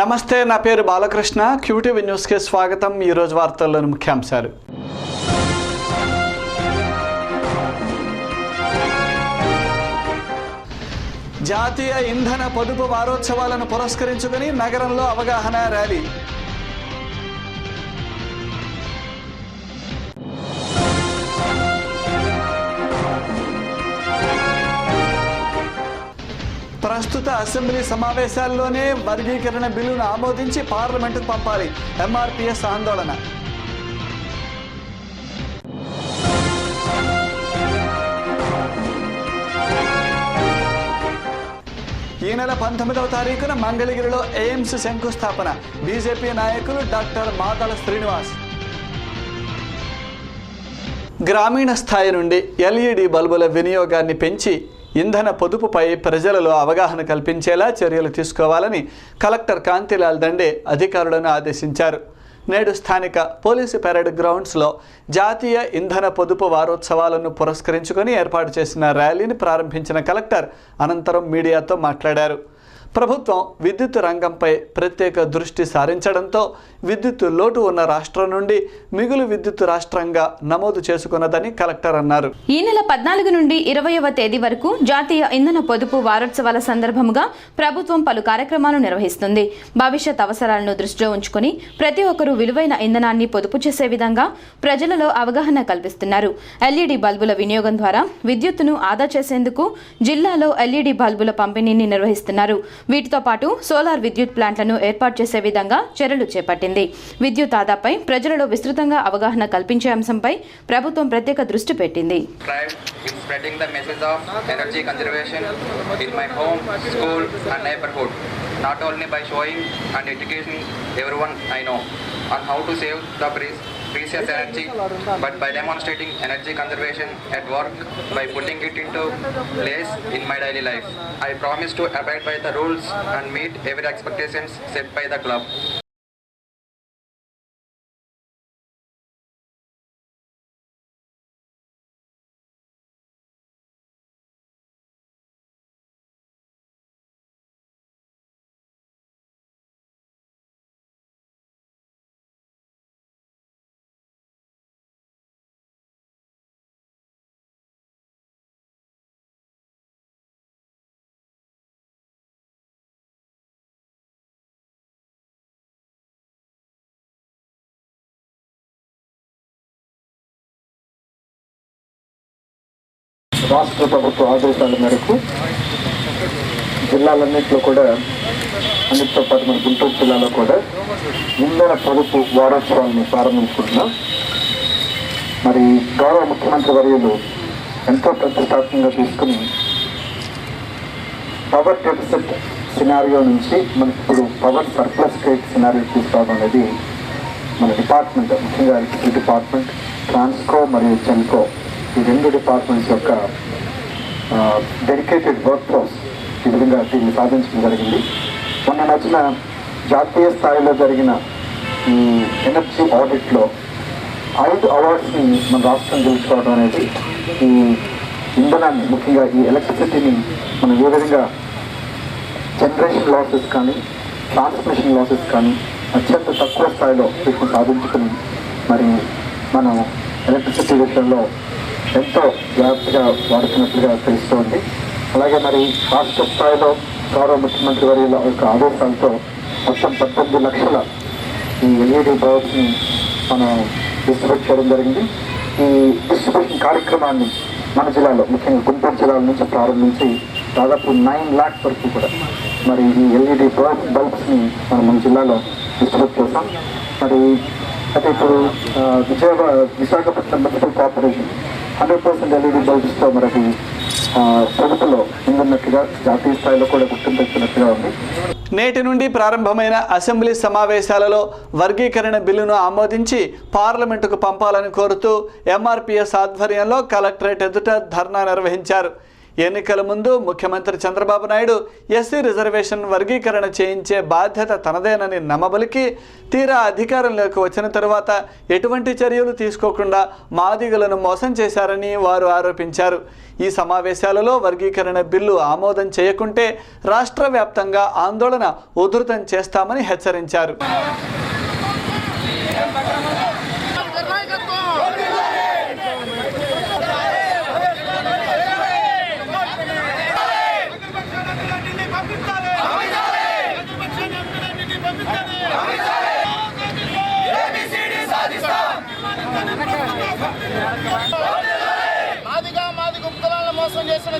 నమస్తే, నా పేరు బాలకృష్ణ. క్యూటీవీ న్యూస్కి స్వాగతం. ఈరోజు వార్తల్లోని ముఖ్యాంశాలు. జాతీయ ఇంధన పొదుపు వారోత్సవాలను పురస్కరించుకుని నగరంలో అవగాహన ర్యాలీ. ప్రస్తుత అసెంబ్లీ సమావేశాల్లోనే వర్గీకరణ బిల్లును ఆమోదించి పార్లమెంటుకు పంపాలి. ఎంఆర్పీఎస్ ఆందోళన. ఈ నెల 19వ తారీఖున మంగళగిరిలో ఎయిమ్స్ శంకుస్థాపన. బీజేపీ నాయకులు డాక్టర్ మాతల శ్రీనివాస్. గ్రామీణ స్థాయి నుండి ఎల్ఈడి బల్బుల వినియోగాన్ని పెంచి ఇంధన పొదుపుపై ప్రజలలో అవగాహన కల్పించేలా చర్యలు తీసుకోవాలని కలెక్టర్ కాంతిలాల్ దండే అధికారులను ఆదేశించారు. నేడు స్థానిక పోలీసు పెరేడ్ గ్రౌండ్స్లో జాతీయ ఇంధన పొదుపు వారోత్సవాలను పురస్కరించుకొని ఏర్పాటు చేసిన ర్యాలీని ప్రారంభించిన కలెక్టర్ అనంతరం మీడియాతో మాట్లాడారు. ప్రభుత్వం విద్యుత్ రంగంపై ప్రత్యేక దృష్టి సారించడంతో విద్యుత్ లోటు ఉన్న రాష్ట్రం నుండి మిగులు విద్యుత్ రాష్ట్రంగా నమోదు చేసుకున్నదని కలెక్టర్ అన్నారు. ఈ నెల 14 నుండి 20వ తేదీ వరకు జాతీయ ఇంధన పొదుపు వారోత్సవాల సందర్భంగా ప్రభుత్వం పలు కార్యక్రమాలు నిర్వహిస్తుంది. భవిష్యత్ అవసరాలను దృష్టిలో ఉంచుకుని ప్రతి ఒక్కరూ విలువైన ఇంధనాన్ని పొదుపు చేసే విధంగా ప్రజలలో అవగాహన కల్పిస్తున్నారు. ఎల్ఈడి బల్బుల వినియోగం ద్వారా విద్యుత్తును ఆదా చేసేందుకు జిల్లాలో ఎల్ఈడి బల్బుల పంపిణీని నిర్వహిస్తున్నారు. వీటితో పాటు సోలార్ విద్యుత్ ప్లాంట్లను ఏర్పాటు చేసే విధంగా చర్యలు చేపట్టింది. విద్యుత్ ఆదాపై ప్రజలలో విస్తృతంగా అవగాహన కల్పించే అంశంపై ప్రభుత్వం ప్రత్యేక దృష్టి పెట్టింది. Not only by showing and educating everyone I know on how to save the precious energy, but by demonstrating energy conservation at work by putting it into place in my daily life. I promise to abide by the rules and meet every expectations set by the club. రాష్ట్ర ప్రభుత్వ ఆదేశాల మేరకు జిల్లాలన్నింటిలో కూడా, అన్నిటితో పాటు మన గుంటూరు జిల్లాలో కూడా ఇంధన పొదుపు వారోత్సవాలను ప్రారంభించుకుంటున్నాం. మరి గౌరవ ముఖ్యమంత్రి వర్యులు ఎంతో ప్రతిష్టాత్మకంగా తీసుకుని పవర్ డెఫిసిట్ సినారియో నుంచి మనకి ఇప్పుడు పవర్ సర్ప్లస్ క్రెడిట్ సినారియో తీసుకురావడం అనేది మన డిపార్ట్మెంట్, ముఖ్యంగా ఎలక్ట్రిసిటీ డిపార్ట్మెంట్, ట్రాన్స్కో మరియు జెన్కో, ఈ రెండు డిపార్ట్మెంట్స్ యొక్క డెడికేటెడ్ వర్క్ ఫోర్స్ ఈ విధంగా దీన్ని సాధించడం జరిగింది. మొన్న నచ్చిన జాతీయ స్థాయిలో జరిగిన ఈ ఎనర్జీ ఆడిట్లో 5 అవార్డ్స్ని మన రాష్ట్రం గెలుచుకోవడం అనేది, ఈ ఇంధనాన్ని, ముఖ్యంగా ఈ ఎలక్ట్రిసిటీని మనం ఏ విధంగా జనరేషన్ లాసెస్ కానీ ట్రాన్స్మిషన్ లాసెస్ కానీ అత్యంత తక్కువ స్థాయిలో వీటిని సాధించుకుని మరి మనం ఎలక్ట్రిసిటీ విషయంలో ఎంతో జాగ్రత్తగా వాడుతున్నట్లుగా తెలుస్తోంది. అలాగే మరి రాష్ట్ర స్థాయిలో గౌరవ ముఖ్యమంత్రి వర్యుల యొక్క ఆదేశాలతో మొత్తం 19 లక్షల ఈ ఎల్ఈడి బల్బ్స్ని మనం డిస్ట్రిబ్యూట్ చేయడం జరిగింది. ఈ డిస్ట్రిబ్యూషన్ కార్యక్రమాన్ని మన జిల్లాలో, ముఖ్యంగా గుంటూరు జిల్లాల నుంచి ప్రారంభించి దాదాపు 9 lakhs వరకు కూడా మరి ఈ ఎల్ఈడి బల్బ్స్ని మనం మన జిల్లాలో డిస్ట్రిబ్యూట్ చేస్తాం. మరి అయితే ఇప్పుడు విశాఖపట్నం మున్సిపల్ కార్పొరేషన్ 100% ఎల్ఈడి బల్బ్స్తో మనకి పొదుపులో ముందున్నట్టుగా జాతీయ స్థాయిలో కూడా గుర్తింపున్నట్టుగా ఉంది. నేటి నుండి ప్రారంభమైన అసెంబ్లీ సమావేశాలలో వర్గీకరణ బిల్లును ఆమోదించి పార్లమెంటుకు పంపాలని కోరుతూ ఎంఆర్పీఎస్ ఆధ్వర్యంలో కలెక్టరేట్ ఎదుట ధర్నా నిర్వహించారు. ఎన్నికల ముందు ముఖ్యమంత్రి చంద్రబాబు నాయుడు ఎస్సీ రిజర్వేషన్ వర్గీకరణ చేయించే బాధ్యత తనదేనని నమ్మబలికి తీరా అధికారంలోకి వచ్చిన తరువాత ఎటువంటి చర్యలు తీసుకోకుండా మాదిగలను మోసం చేశారని వారు ఆరోపించారు. ఈ సమావేశాలలో వర్గీకరణ బిల్లు ఆమోదం చేయకుంటే రాష్ట్ర వ్యాప్తంగా ఆందోళన ఉధృతం చేస్తామని హెచ్చరించారు.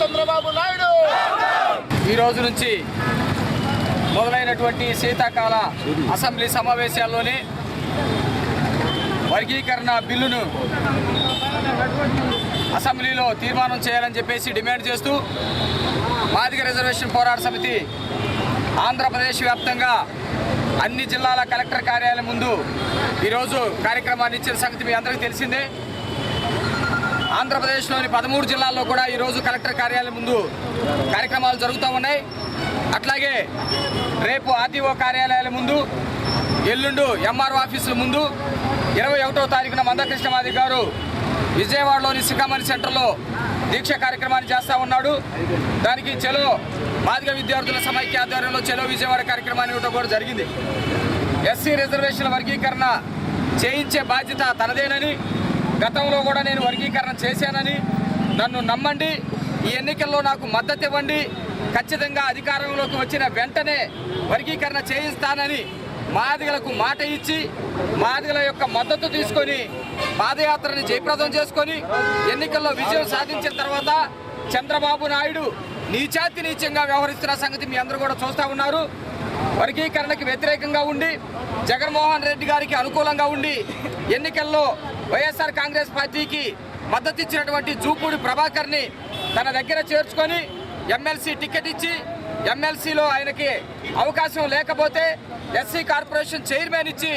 చంద్రబాబు నాయుడు ఈ రోజు నుంచి మొదలైనటువంటి శీతాకాల అసెంబ్లీ సమావేశాల్లోనే వర్గీకరణ బిల్లును అసెంబ్లీలో తీర్మానం చేయాలని చెప్పేసి డిమాండ్ చేస్తూ మాదిగ రిజర్వేషన్ పోరాట సమితి ఆంధ్రప్రదేశ్ వ్యాప్తంగా అన్ని జిల్లాల కలెక్టర్ కార్యాలయం ముందు ఈరోజు కార్యక్రమాన్ని ఇచ్చిన సంగతి మీ అందరికీ తెలిసిందే. ఆంధ్రప్రదేశ్లోని 13 జిల్లాల్లో కూడా ఈరోజు కలెక్టర్ కార్యాలయం ముందు కార్యక్రమాలు జరుగుతూ ఉన్నాయి. అట్లాగే రేపు ఆర్టీఓ కార్యాలయాల ముందు, ఎల్లుండు ఎంఆర్ఓ ఆఫీసుల ముందు, 21వ తారీఖున మందకృష్ణ మాదిగ గారు విజయవాడలోని సికామణి సెంటర్లో దీక్ష కార్యక్రమాన్ని చేస్తూ ఉన్నాడు. దానికి చెలో మాదిగ విద్యార్థుల సమైక్య ఆధ్వర్యంలో చెలో విజయవాడ కార్యక్రమాన్ని ఇవ్వడం కూడా జరిగింది. ఎస్సీ రిజర్వేషన్ల వర్గీకరణ చేయించే బాధ్యత తనదేనని, గతంలో కూడా నేను వర్గీకరణ చేశానని, నన్ను నమ్మండి, ఈ ఎన్నికల్లో నాకు మద్దతు ఇవ్వండి, ఖచ్చితంగా అధికారంలోకి వచ్చిన వెంటనే వర్గీకరణ చేయిస్తానని మాదిగలకు మాట ఇచ్చి మాదిగల యొక్క మద్దతు తీసుకొని పాదయాత్రని జయప్రదం చేసుకొని ఎన్నికల్లో విజయం సాధించిన తర్వాత చంద్రబాబు నాయుడు నీచాతి నీచంగా వ్యవహరిస్తున్న సంగతి మీ అందరూ కూడా చూస్తూ ఉన్నారు. వర్గీకరణకి వ్యతిరేకంగా ఉండి జగన్మోహన్ రెడ్డి గారికి అనుకూలంగా ఉండి ఎన్నికల్లో వైఎస్ఆర్ కాంగ్రెస్ పార్టీకి మద్దతు ఇచ్చినటువంటి జూపూడి ప్రభాకర్ని తన దగ్గర చేర్చుకొని ఎమ్మెల్సీ టికెట్ ఇచ్చి ఎమ్మెల్సీలో ఆయనకి అవకాశం లేకపోతే ఎస్సీ కార్పొరేషన్ చైర్మన్ ఇచ్చి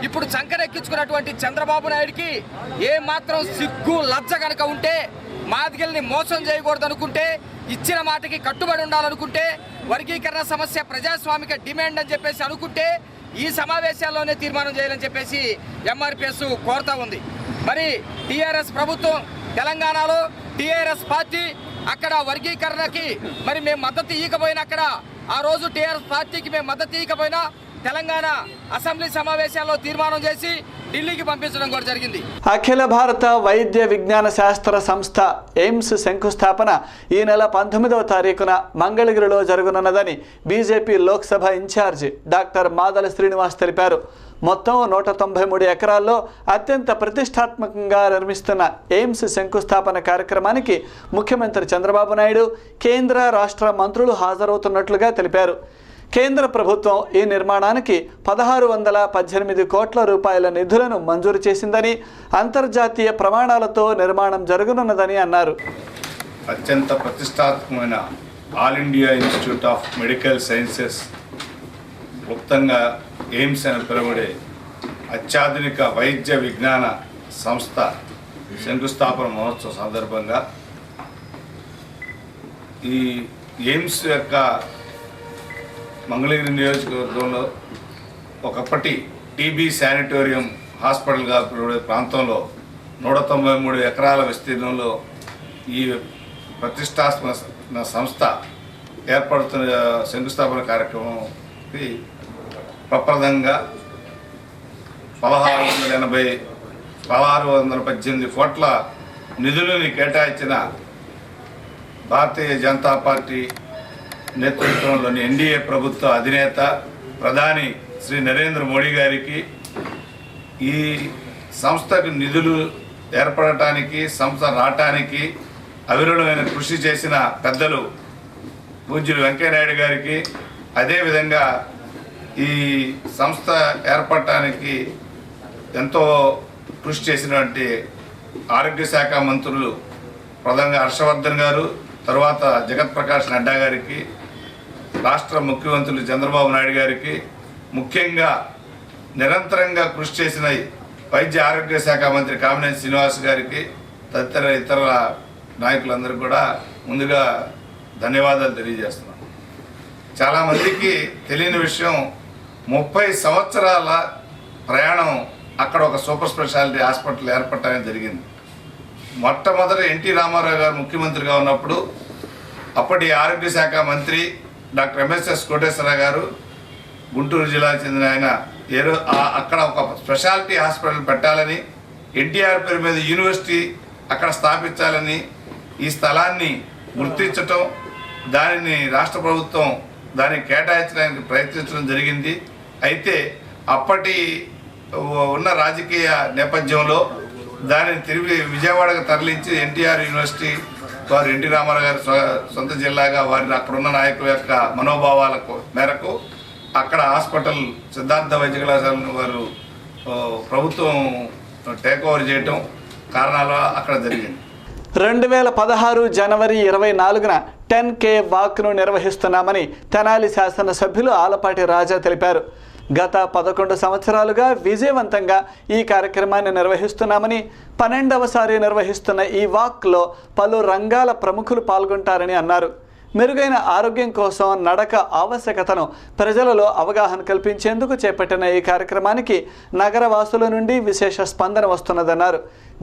ఇప్పుడు చంకరెక్కించుకున్నటువంటి చంద్రబాబు నాయుడికి ఏ మాత్రం సిగ్గు లజ్జ కనుక ఉంటే, మాదిగల్ని మోసం చేయకూడదు అనుకుంటే, ఇచ్చిన మాటకి కట్టుబడి ఉండాలనుకుంటే, వర్గీకరణ సమస్య ప్రజాస్వామిక డిమాండ్ అని చెప్పేసి అనుకుంటే ఈ సమావేశాల్లోనే తీర్మానం చేయాలని చెప్పేసి ఎంఆర్పిఎస్ కోరుతా ఉంది. మరి టీఆర్ఎస్ ప్రభుత్వం తెలంగాణలో టీఆర్ఎస్ పార్టీ అక్కడ వర్గీకరణకి మరి మేము మద్దతు ఇవ్వకపోయినా, అక్కడ ఆ రోజు టీఆర్ఎస్ పార్టీకి మేము మద్దతు ఇవ్వకపోయినా తెలంగాణ అసెంబ్లీ సమావేశాల్లో తీర్మానం చేసి ఢిల్లీకి పంపించడం కూడా జరిగింది. అఖిల భారత వైద్య విజ్ఞాన శాస్త్ర సంస్థ ఎయిమ్స్ శంకుస్థాపన ఈ నెల 19వ తారీఖున మంగళగిరిలో జరగనున్నదని BJP Lok Sabha incharge doctor Madala Srinivas తెలిపారు. మొత్తం 193 ఎకరాల్లో అత్యంత ప్రతిష్టాత్మకంగా నిర్మిస్తున్న ఎయిమ్స్ శంకుస్థాపన కార్యక్రమానికి ముఖ్యమంత్రి చంద్రబాబు నాయుడు, కేంద్ర రాష్ట్ర మంత్రులు హాజరవుతున్నట్లుగా తెలిపారు. కేంద్ర ప్రభుత్వం ఈ నిర్మాణానికి 1618 కోట్ల రూపాయల నిధులను మంజూరు చేసిందని, అంతర్జాతీయ ప్రమాణాలతో నిర్మాణం జరగనున్నదని అన్నారు. అత్యంత ప్రతిష్టాత్మకమైన all India institute of medical sciences, క్లుప్తంగా ఎయిమ్స్ అని పిలువబడే అత్యాధునిక వైద్య విజ్ఞాన సంస్థ శంకుస్థాపన మహోత్సవం సందర్భంగా ఈ ఎయిమ్స్ యొక్క మంగళగిరి నియోజకవర్గంలో ఒకప్పటి టీబీ శానిటోరియం హాస్పిటల్గా పిలువడే ప్రాంతంలో 193 ఎకరాల విస్తీర్ణంలో ఈ ప్రతిష్టాత్మక సంస్థ ఏర్పడుతున్న శంకుస్థాపన కార్యక్రమంకి ప్రప్రదంగా 1618 కోట్ల నిధులను కేటాయించిన భారతీయ జనతా పార్టీ నేతృత్వంలోని ఎన్డీఏ ప్రభుత్వ అధినేత ప్రధాని శ్రీ నరేంద్ర మోడీ గారికి, ఈ సంస్థకు నిధులు ఏర్పడటానికి, సంస్థ రావటానికి అవిరళమైన కృషి చేసిన పెద్దలు పూజ్యులు వెంకయ్యనాయుడు గారికి, అదేవిధంగా ఈ సంస్థ ఏర్పడటానికి ఎంతో కృషి చేసినటువంటి ఆరోగ్య శాఖ మంత్రులు ప్రధానంగా హర్షవర్ధన్ గారు, తర్వాత జగత్ ప్రకాష్ నడ్డా గారికి, రాష్ట్ర ముఖ్యమంత్రులు చంద్రబాబు నాయుడు గారికి, ముఖ్యంగా నిరంతరంగా కృషి చేసిన వైద్య ఆరోగ్య శాఖ మంత్రి కామినేని శ్రీనివాస్ గారికి, తదితర ఇతర నాయకులందరూ కూడా ముందుగా ధన్యవాదాలు తెలియజేస్తున్నాను. చాలామందికి తెలియని విషయం, 30 సంవత్సరాల ప్రయాణం అక్కడ ఒక సూపర్ స్పెషాలిటీ హాస్పిటల్ ఏర్పడటం జరిగింది. మొట్టమొదటి ఎన్టీ రామారావు గారు ముఖ్యమంత్రిగా ఉన్నప్పుడు అప్పటి ఆరోగ్య శాఖ మంత్రి డాక్టర్ ఎంఎస్ఎస్ కోటేశ్వరరావు గారు, గుంటూరు జిల్లాకు చెందిన ఆయన, అక్కడ ఒక స్పెషాలిటీ హాస్పిటల్ పెట్టాలని, ఎన్టీఆర్ పేరు మీద యూనివర్సిటీ అక్కడ స్థాపించాలని ఈ స్థలాన్ని గుర్తించటం, దానిని రాష్ట్ర ప్రభుత్వం దానికి కేటాయించడానికి ప్రయత్నించడం జరిగింది. అయితే అప్పటి ఉన్న రాజకీయ నేపథ్యంలో దానిని తిరిగి విజయవాడకు తరలించి ఎన్టీఆర్ యూనివర్సిటీ వారు ఎన్టీ రామారావు గారి సొంత జిల్లాగా వారి అక్కడున్న నాయకుల యొక్క మనోభావాలకు మేరకు అక్కడ హాస్పిటల్ సిద్ధార్థ వైద్య కళాశాలను వారు ప్రభుత్వం టేక్ ఓవర్ చేయటం కారణాలు అక్కడ జరిగింది. 2016 జనవరి 24న 10K వాక్ను నిర్వహిస్తున్నామని తెనాలి శాసనసభ్యులు ఆలపాటి రాజా తెలిపారు. గత 11 సంవత్సరాలుగా విజయవంతంగా ఈ కార్యక్రమాన్ని నిర్వహిస్తున్నామని, 12వసారి నిర్వహిస్తున్న ఈ వాక్లో పలు రంగాల ప్రముఖులు పాల్గొంటారని అన్నారు. మెరుగైన ఆరోగ్యం కోసం నడక ఆవశ్యకతను ప్రజలలో అవగాహన కల్పించేందుకు చేపట్టిన ఈ కార్యక్రమానికి నగరవాసుల నుండి విశేష స్పందన వస్తున్నదన్నారు.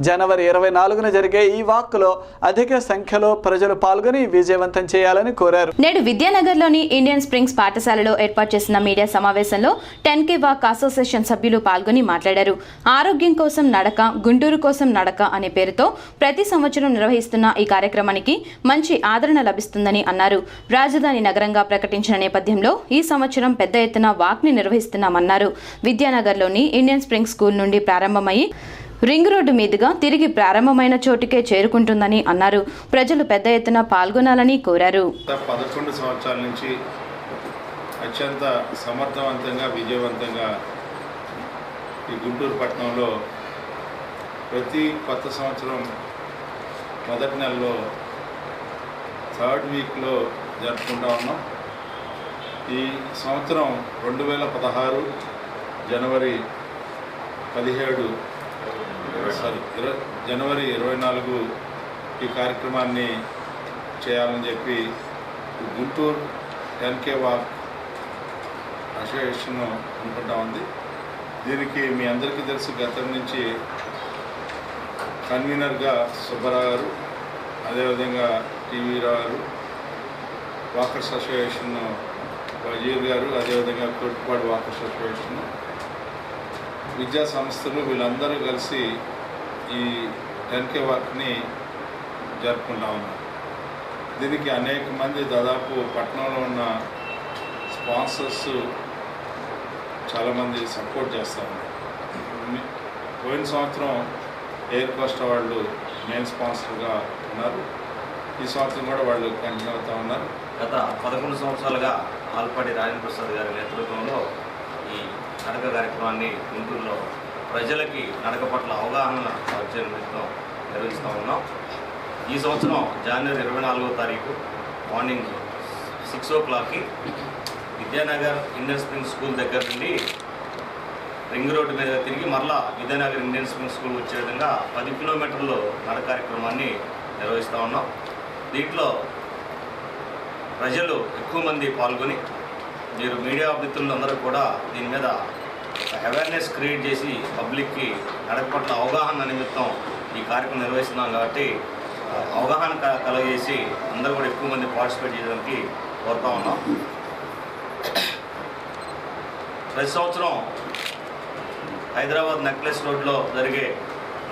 జనవరి 24న జరిగే ఈ వాక్లో అధిక సంఖ్యలో ప్రజలు పాల్గొని విజయవంతం చేయాలని కోరారు. నేడు విద్యానగర్లోని ఇండియన్ స్ప్రింగ్స్ పాఠశాలలో ఏర్పాటు చేసిన మీడియా సమావేశంలో 10K వాక్ అసోసియేషన్ సభ్యులు పాల్గొని మాట్లాడారు. ఆరోగ్యం కోసం నడక, గుంటూరు కోసం నడక అనే పేరుతో ప్రతి సంవత్సరం నిర్వహిస్తున్న ఈ కార్యక్రమానికి మంచి ఆదరణ లభిస్తుందని అన్నారు. రాజధాని నగరంగా ప్రకటించిన నేపథ్యంలో ఈ సంవత్సరం పెద్ద ఎత్తున వాక్ని నిర్వహిస్తున్నామన్నారు. విద్యానగర్లోని ఇండియన్ స్ప్రింగ్స్ స్కూల్ నుండి ప్రారంభమై రింగ్ రోడ్డు మీదుగా తిరిగి ప్రారంభమైన చోటుకే చేరుకుంటుందని అన్నారు. ప్రజలు పెద్ద ఎత్తున పాల్గొనాలని కోరారు. 11 సంవత్సరాల నుంచి అత్యంత సమర్థవంతంగా విజయవంతంగా ఈ గుంటూరు పట్టణంలో ప్రతి కొత్త సంవత్సరం మొదటి నెలలో 3rd వీక్లో జరుపుకుంటా ఉన్నాం. ఈ సంవత్సరం 2016 జనవరి 24 ఈ కార్యక్రమాన్ని చేయాలని చెప్పి గుంటూరు 10K వాక్ అసోసియేషన్ అనుకుంటా ఉంది. దీనికి మీ అందరికీ తెలుసు, గతం నుంచి కన్వీనర్గా సుబ్బారావు గారు, అదేవిధంగా టీవీ రావు గారు, వాకర్స్ అసోసియేషన్ వజీర్ గారు, అదేవిధంగా కోటిపాడు వాకర్స్ అసోసియేషన్, విద్యా సంస్థలు వీళ్ళందరూ కలిసి ఈ 10K వాక్ని జరుపుకుంటా ఉన్నారు. దీనికి అనేక మంది, దాదాపు పట్టణంలో ఉన్న స్పాన్సర్స్ చాలామంది సపోర్ట్ చేస్తూ ఉన్నారు. పోయిన సంవత్సరం ఎయిర్ కోస్టా వాళ్ళు మెయిన్ స్పాన్సర్గా ఉన్నారు. ఈ సంవత్సరం కూడా వాళ్ళు కంటిన్యూ అవుతూ ఉన్నారు. గత 11 సంవత్సరాలుగా ఆల్పాటి రాజేంద్ర ప్రసాద్ గారి నేతృత్వంలో ఈ నడక కార్యక్రమాన్ని గుంటూరులో ప్రజలకి నడక పట్ల అవగాహన వచ్చే నిమిత్తం నిర్వహిస్తూ ఉన్నాం. ఈ సంవత్సరం జనవరి 24వ తారీఖు మార్నింగ్ 6 o'clockకి విద్యానగర్ ఇండియన్ స్ప్రింగ్ స్కూల్ దగ్గర నుండి రింగ్ రోడ్డు మీద తిరిగి మరలా విద్యానగర్ ఇండియన్ స్ప్రింగ్ స్కూల్ వచ్చే విధంగా 10 కిలోమీటర్లు నడక కార్యక్రమాన్ని నిర్వహిస్తూ ఉన్నాం. దీంట్లో ప్రజలు ఎక్కువ మంది పాల్గొని, మీరు మీడియా మిత్రులు అందరూ కూడా దీని మీద అవేర్నెస్ క్రియేట్ చేసి పబ్లిక్కి నడక పట్ల అవగాహన నిమిత్తం ఈ కార్యక్రమం నిర్వహిస్తున్నాం కాబట్టి అవగాహన కలగజేసి అందరూ కూడా ఎక్కువ మంది పార్టిసిపేట్ చేయడానికి కోరుతా ఉన్నాం. ప్రతి సంవత్సరం హైదరాబాద్ నెక్లెస్ రోడ్లో జరిగే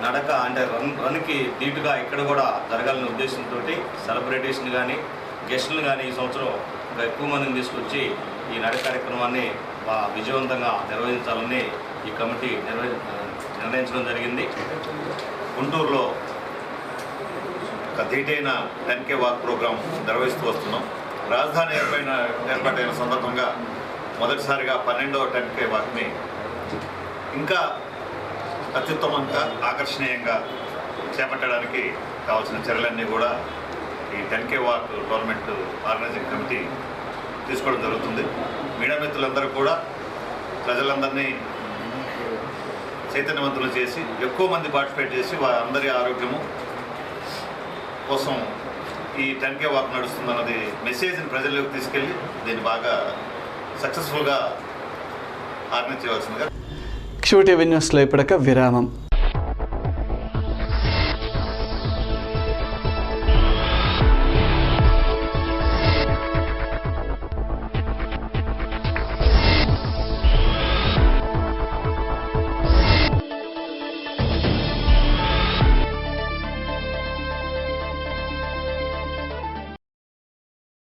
నడక అంటే రన్కి ధీటుగా ఇక్కడ కూడా జరగాలనే ఉద్దేశంతో సెలబ్రిటీస్ని కానీ గెస్టులు కానీ ఈ సంవత్సరం ఇంకా ఎక్కువ మందిని తీసుకొచ్చి ఈ నడక కార్యక్రమాన్ని విజయవంతంగా నిర్వహించాలని ఈ కమిటీ నిర్ణయించడం జరిగింది. గుంటూరులో ఒక ధీటైన 10K వాక్ ప్రోగ్రాం నిర్వహిస్తూ వస్తున్నాం. రాజధాని ఏర్పాటైన సందర్భంగా మొదటిసారిగా 12వ 10K వాక్ని ఇంకా అత్యుత్తమంగా ఆకర్షణీయంగా చేపట్టడానికి కావాల్సిన చర్యలన్నీ కూడా ఈ 10K walk government organising committee తీసుకోవడం జరుగుతుంది. మీడియా మిత్రులందరూ కూడా ప్రజలందరినీ చైతన్యవంతులు చేసి ఎక్కువ మంది పార్టిసిపేట్ చేసి అందరి ఆరోగ్యము కోసం ఈ 10K వాక్ నడుస్తుందన్నది మెసేజ్ని ప్రజల్లోకి తీసుకెళ్ళి దీన్ని బాగా సక్సెస్ఫుల్గా ఆర్గనైజ్ చేయవలసిందిగా. క్షూ టీవీ న్యూస్లో ఇప్పటిక విరామం.